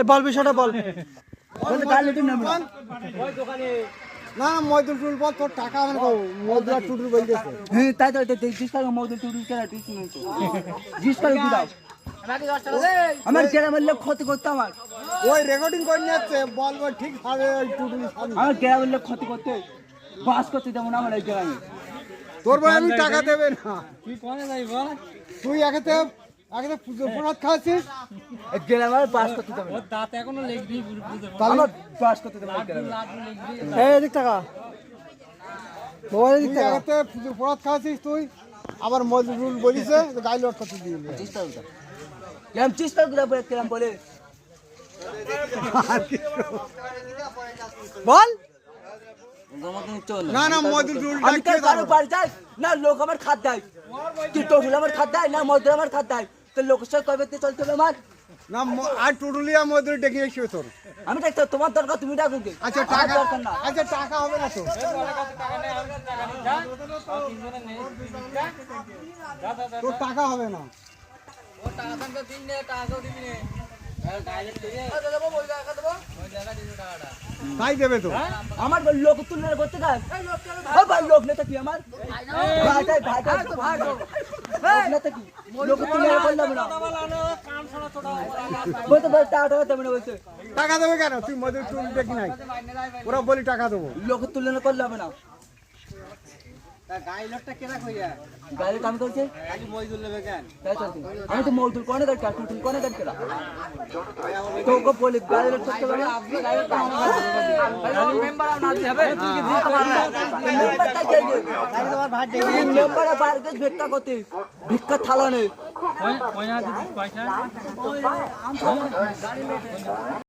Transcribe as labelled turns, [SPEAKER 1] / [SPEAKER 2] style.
[SPEAKER 1] বল বিষয়টা বল।
[SPEAKER 2] না মজদুর টুল বল তোর টাকা আমার মজদুর টুটুল বলতেছে।
[SPEAKER 1] হ্যাঁ তাই তো জিজ্ঞেস করো মজদুর টুটুল কেন জিজ্ঞেস করে কি দাও আমার গ্রামের লোক ক্ষতি করতে আমার
[SPEAKER 2] ওই রেকর্ডিং করে নিচ্ছে বল বল ঠিক হবে ওই টুটুল
[SPEAKER 1] আমার গ্রামের লোক ক্ষতি করতে বাস করতে যেমন আমার এই গ্রামে
[SPEAKER 2] তোর ভাই আমি টাকা দেবে না
[SPEAKER 3] তুই কোনে যাই বল
[SPEAKER 2] তুই একেতে পুজো প্রসাদ খাচ্ছিস
[SPEAKER 1] এই গ্রামের বাস করতে দেবে
[SPEAKER 3] ওর দাঁত এখনো লেগনি বুঝতে
[SPEAKER 1] তাহলে বাস করতে দেবে এই গ্রামে
[SPEAKER 3] লাড্ডু লেগনি
[SPEAKER 2] এই দিক টাকা মোবাইল দিক টাকা একেতে পুজো প্রসাদ খাচ্ছিস তুই আবার মজদুর বলিছে গাড়ি লোড করতে দিয়ে
[SPEAKER 1] চেষ্টা করতে গ্রাম চেষ্টা করে গ্রাম বলে
[SPEAKER 2] বল
[SPEAKER 1] না
[SPEAKER 2] না মজদুর
[SPEAKER 1] আমি তার কারো বাড়ি যাই না লোক আমার খাদ দেয় কি টুটুল আমার খাদ দেয় না মজদুর আমার খাদ দেয় তো লোকের সাথে কবে চলতে হবে আমার
[SPEAKER 2] না আর টুটুলিয়া মজদুর ডেকে এসে তোর
[SPEAKER 1] আমি দেখতে তোমার দরকার তুমি ডাকো কি
[SPEAKER 2] আচ্ছা
[SPEAKER 1] আমার
[SPEAKER 2] টাকা
[SPEAKER 1] দরকার না
[SPEAKER 2] আচ্ছা টাকা হবে না তো তোর টাকা হবে না তাই দেবে তো
[SPEAKER 1] আমার লোক তুলনা করতে দেয় ভাই লোক নেতা কি আমার ভাই নেতা কি লোক তুলনা করলাম না বলতে বল টাকা দেবে না বলছে
[SPEAKER 2] টাকা দেবে কেন তুই মজুর টুল দেখি নাই ওরা বলি টাকা দেবো
[SPEAKER 1] লোক তুলনা করলাম না
[SPEAKER 3] গাই লোকটা কেনা কইয়া
[SPEAKER 1] গাড়ি কাম করছে
[SPEAKER 3] খালি মজদুর নেবে কেন
[SPEAKER 1] তাই তো আমি তো মজদুর কোনে দরকার টুটুল কোনে দরকার তো ওকে বলি গাড়ি লোক করতে পারবে আপনি গাড়ি কাম আমার মেম্বার না হবে তুই কি দিতে পারবে মেম্বার তাই যাই গাড়ি তোমার ভাত দেবে মেম্বার বারকে ভিক্ষা করতে ভিক্ষা থালা নেই
[SPEAKER 3] পয়সা দিবি পয়সা